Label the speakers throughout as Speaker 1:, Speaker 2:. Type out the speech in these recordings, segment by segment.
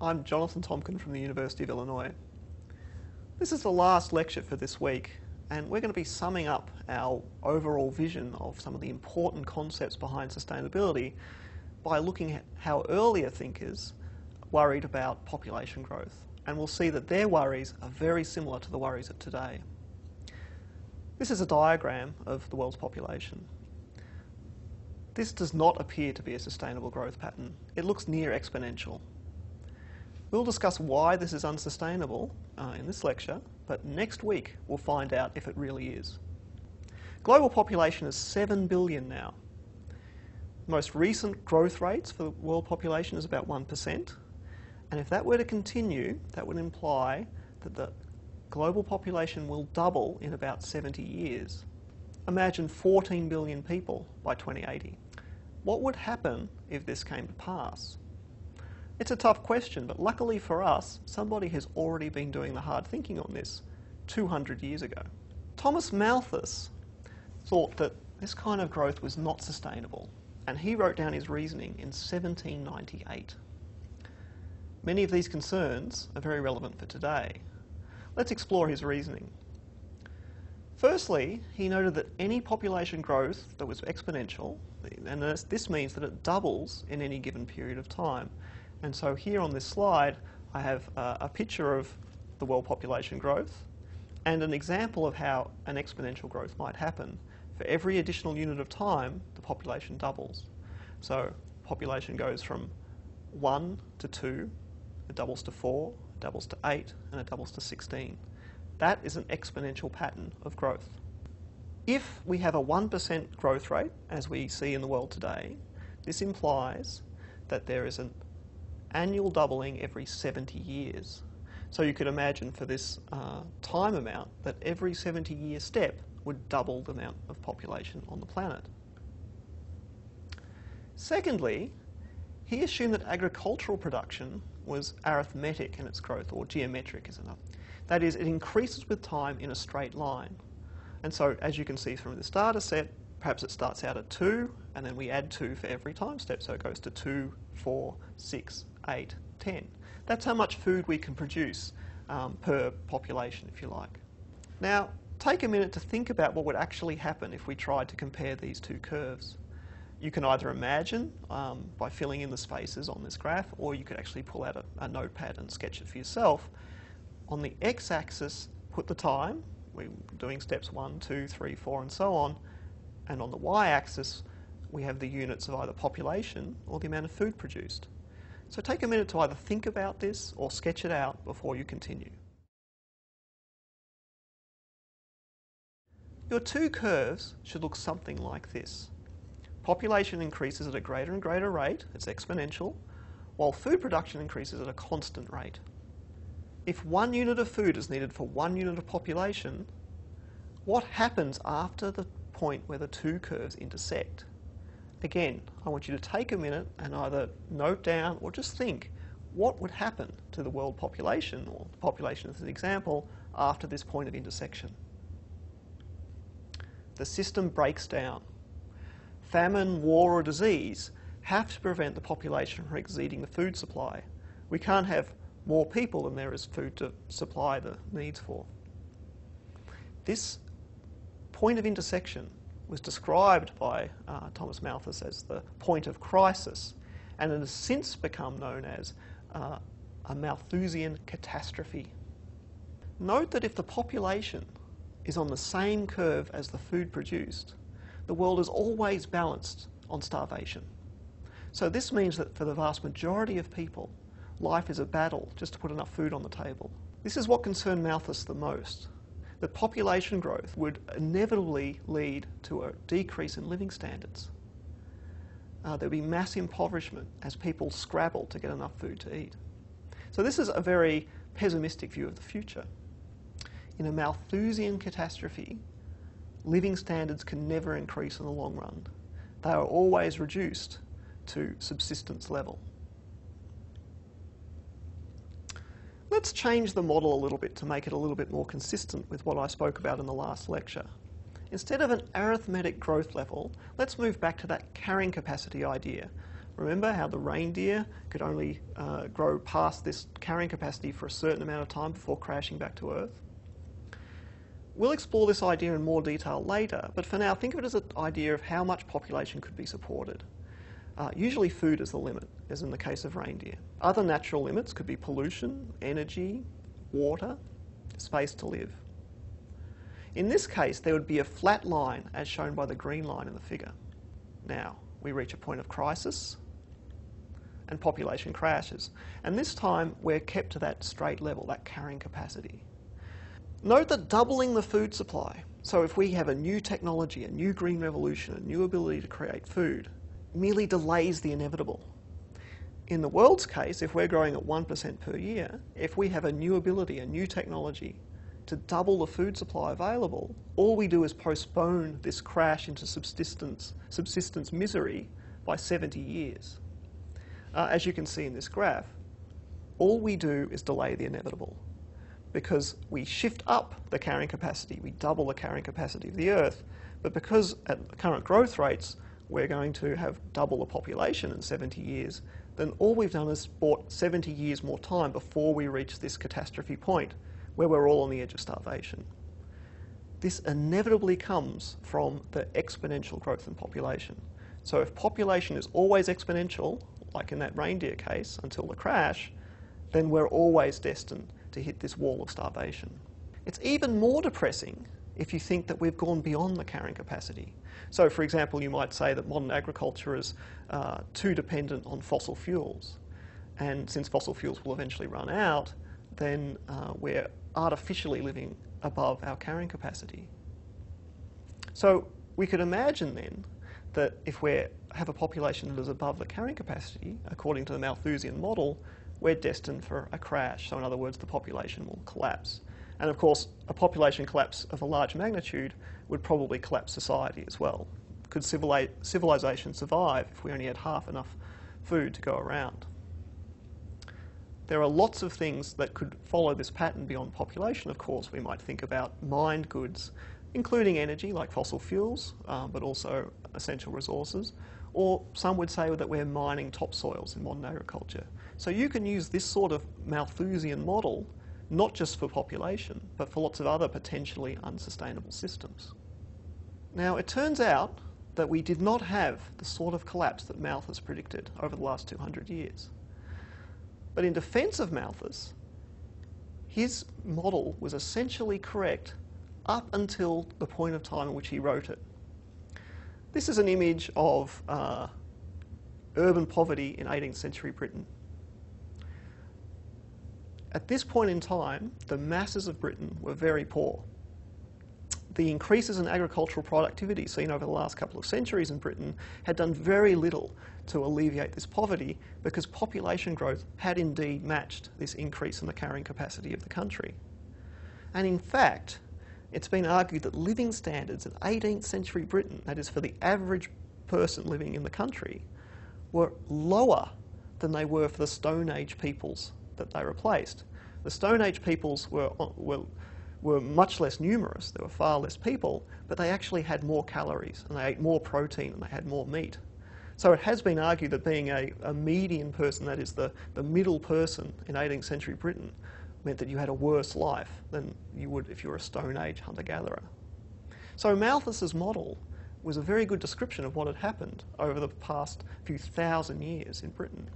Speaker 1: I'm Jonathan Tomkin from the University of Illinois. This is the last lecture for this week, and we're going to be summing up our overall vision of some of the important concepts behind sustainability by looking at how earlier thinkers worried about population growth. And we'll see that their worries are very similar to the worries of today. This is a diagram of the world's population. This does not appear to be a sustainable growth pattern. It looks near exponential. We'll discuss why this is unsustainable in this lecture, but next week we'll find out if it really is. Global population is 7 billion now. Most recent growth rates for the world population is about 1%. And if that were to continue, that would imply that the global population will double in about 70 years. Imagine 14 billion people by 2080. What would happen if this came to pass? It's a tough question, but luckily for us, somebody has already been doing the hard thinking on this 200 years ago. Thomas Malthus thought that this kind of growth was not sustainable, and he wrote down his reasoning in 1798. Many of these concerns are very relevant for today. Let's explore his reasoning. Firstly, he noted that any population growth that was exponential, and this means that it doubles in any given period of time. And so here on this slide, I have a picture of the world population growth and an example of how an exponential growth might happen. For every additional unit of time, the population doubles. So population goes from 1 to 2, it doubles to 4, it doubles to 8, and it doubles to 16. That is an exponential pattern of growth. If we have a 1% growth rate, as we see in the world today, this implies that there is an annual doubling every 70 years. So you could imagine for this time amount that every 70-year step would double the amount of population on the planet. Secondly, he assumed that agricultural production was arithmetic in its growth, or geometric is another. That is, it increases with time in a straight line. And so, as you can see from this data set, perhaps it starts out at 2, and then we add 2 for every time step. So it goes to 2, 4, 6, 8, 10. That's how much food we can produce per population, if you like. Now, take a minute to think about what would actually happen if we tried to compare these two curves. You can either imagine by filling in the spaces on this graph, or you could actually pull out a notepad and sketch it for yourself. On the x-axis, put the time. We're doing steps 1, 2, 3, 4, and so on. And on the y-axis, we have the units of either population or the amount of food produced. So take a minute to either think about this or sketch it out before you continue. Your two curves should look something like this. Population increases at a greater and greater rate, it's exponential, while food production increases at a constant rate. If 1 unit of food is needed for 1 unit of population, what happens after the point where the two curves intersect? Again, I want you to take a minute and either note down or just think, what would happen to the world population, or the population as an example, after this point of intersection? The system breaks down. Famine, war, or disease have to prevent the population from exceeding the food supply. We can't have more people than there is food to supply the needs for. This point of intersection was described by Thomas Malthus as the point of crisis, and it has since become known as a Malthusian catastrophe. Note that if the population is on the same curve as the food produced, the world is always balanced on starvation. So this means that for the vast majority of people, life is a battle just to put enough food on the table. This is what concerned Malthus the most, that population growth would inevitably lead to a decrease in living standards. There would be mass impoverishment as people scrabble to get enough food to eat. So this is a very pessimistic view of the future. In a Malthusian catastrophe, living standards can never increase in the long run. They are always reduced to subsistence level. Let's change the model a little bit to make it a little bit more consistent with what I spoke about in the last lecture. Instead of an arithmetic growth level, let's move back to that carrying capacity idea Remember how the reindeer could only grow past this carrying capacity for a certain amount of time before crashing back to Earth? We'll explore this idea in more detail later, but for now think of it as an idea of how much population could be supported. Usually food is the limit, as in the case of reindeer. Other natural limits could be pollution, energy, water, space to live. In this case, there would be a flat line, as shown by the green line in the figure. Now, we reach a point of crisis, and population crashes. And this time, we're kept to that straight level, that carrying capacity. Note that doubling the food supply, so if we have a new technology, a new green revolution, a new ability to create food, merely delays the inevitable. In the world's case, if we're growing at 1% per year, if we have a new ability, a new technology to double the food supply available, all we do is postpone this crash into subsistence misery by 70 years. As you can see in this graph, all we do is delay the inevitable because we shift up the carrying capacity, we double the carrying capacity of the Earth, but because at the current growth rates we're going to have double the population in 70 years, then all we've done is bought 70 years more time before we reach this catastrophe point where we're all on the edge of starvation. This inevitably comes from the exponential growth in population. So if population is always exponential, like in that reindeer case, until the crash, then we're always destined to hit this wall of starvation. It's even more depressing if you think that we've gone beyond the carrying capacity. So, for example, you might say that modern agriculture is too dependent on fossil fuels. And since fossil fuels will eventually run out, then we're artificially living above our carrying capacity. So we could imagine then that if we have a population that is above the carrying capacity, according to the Malthusian model, we're destined for a crash. So in other words, the population will collapse. And of course, a population collapse of a large magnitude would probably collapse society as well. Could civilization survive if we only had half enough food to go around? There are lots of things that could follow this pattern beyond population, of course. We might think about mined goods, including energy like fossil fuels, but also essential resources. Or some would say that we're mining topsoils in modern agriculture. So you can use this sort of Malthusian model not just for population, but for lots of other potentially unsustainable systems. Now, it turns out that we did not have the sort of collapse that Malthus predicted over the last 200 years. But in defence of Malthus, his model was essentially correct up until the point of time in which he wrote it. This is an image of urban poverty in 18th century Britain. At this point in time, the masses of Britain were very poor. The increases in agricultural productivity seen over the last couple of centuries in Britain had done very little to alleviate this poverty because population growth had indeed matched this increase in the carrying capacity of the country. And in fact, it's been argued that living standards in 18th century Britain, that is for the average person living in the country, were lower than they were for the Stone Age peoples that they replaced. The Stone Age peoples were much less numerous, there were far less people, but they actually had more calories and they ate more protein and they had more meat. So it has been argued that being a median person, that is the middle person in 18th century Britain, meant that you had a worse life than you would if you were a Stone Age hunter-gatherer. So Malthus's model was a very good description of what had happened over the past few thousand years in Britain.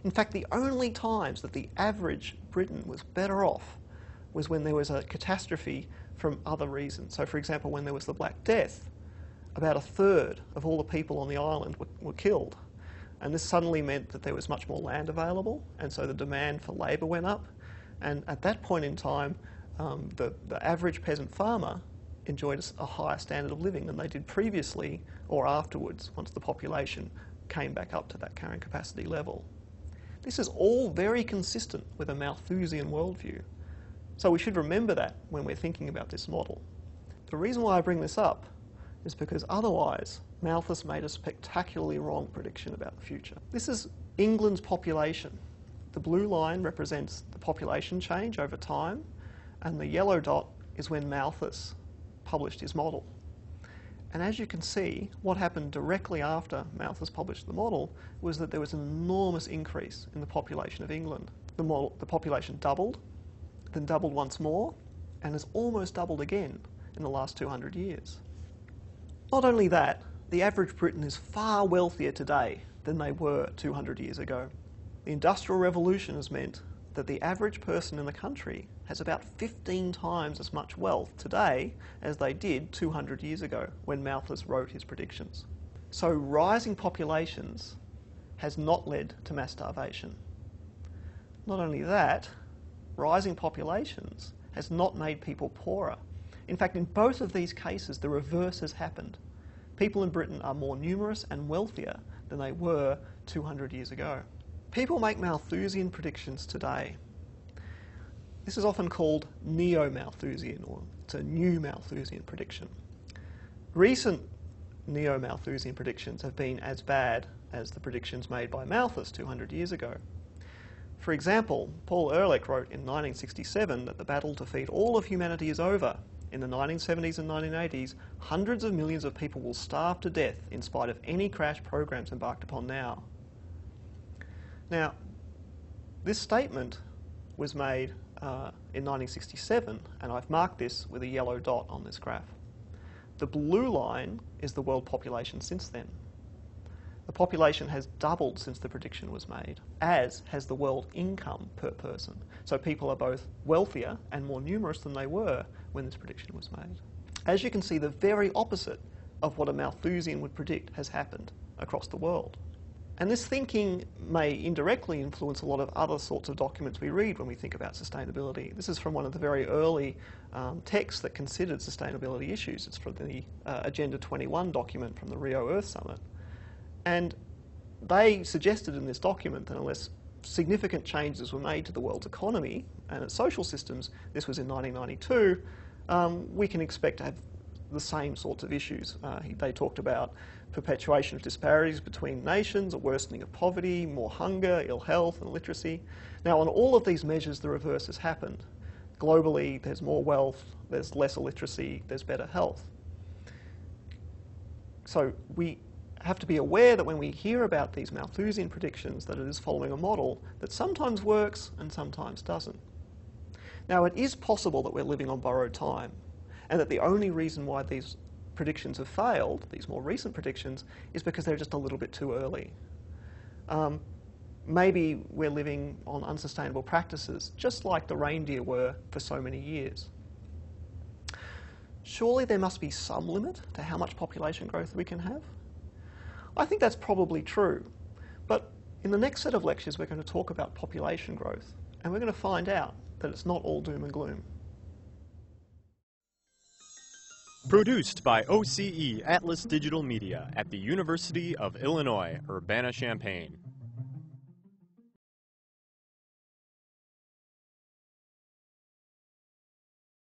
Speaker 1: In fact, the only times that the average Briton was better off was when there was a catastrophe from other reasons. So, for example, when there was the Black Death, about a third of all the people on the island were killed. And this suddenly meant that there was much more land available, and so the demand for labour went up. And at that point in time, the average peasant farmer enjoyed a higher standard of living than they did previously or afterwards, once the population came back up to that carrying capacity level. This is all very consistent with a Malthusian worldview. So we should remember that when we're thinking about this model. The reason why I bring this up is because otherwise Malthus made a spectacularly wrong prediction about the future. This is England's population. The blue line represents the population change over time, and the yellow dot is when Malthus published his model. And as you can see, what happened directly after Malthus published the model was that there was an enormous increase in the population of England. The population doubled, then doubled once more, and has almost doubled again in the last 200 years. Not only that, the average Briton is far wealthier today than they were 200 years ago. The Industrial Revolution has meant that the average person in the country has about 15 times as much wealth today as they did 200 years ago when Malthus wrote his predictions. So rising populations has not led to mass starvation. Not only that, rising populations has not made people poorer. In fact, in both of these cases, the reverse has happened. People in Britain are more numerous and wealthier than they were 200 years ago. People make Malthusian predictions today. This is often called neo-Malthusian, or it's a new Malthusian prediction. Recent neo-Malthusian predictions have been as bad as the predictions made by Malthus 200 years ago. For example, Paul Ehrlich wrote in 1967 that the battle to feed all of humanity is over. In the 1970s and 1980s, hundreds of millions of people will starve to death in spite of any crash programs embarked upon now. Now, this statement was made in 1967, and I've marked this with a yellow dot on this graph. The blue line is the world population since then. The population has doubled since the prediction was made, as has the world income per person. So people are both wealthier and more numerous than they were when this prediction was made. As you can see, the very opposite of what a Malthusian would predict has happened across the world. And this thinking may indirectly influence a lot of other sorts of documents we read when we think about sustainability. This is from one of the very early texts that considered sustainability issues. It's from the Agenda 21 document from the Rio Earth Summit. And they suggested in this document that unless significant changes were made to the world's economy and its social systems, this was in 1992, we can expect to have the same sorts of issues. They talked about perpetuation of disparities between nations, a worsening of poverty, more hunger, ill health and illiteracy. Now, on all of these measures, the reverse has happened. Globally, there's more wealth, there's less illiteracy, there's better health. So we have to be aware that when we hear about these Malthusian predictions, that it is following a model that sometimes works and sometimes doesn't. Now, it is possible that we're living on borrowed time, and that the only reason why these predictions have failed, these more recent predictions, is because they're just a little bit too early. Maybe we're living on unsustainable practices, just like the reindeer were for so many years. Surely there must be some limit to how much population growth we can have? I think that's probably true, but in the next set of lectures we're going to talk about population growth, and we're going to find out that it's not all doom and gloom.
Speaker 2: Produced by OCE Atlas Digital Media at the University of Illinois, Urbana-Champaign.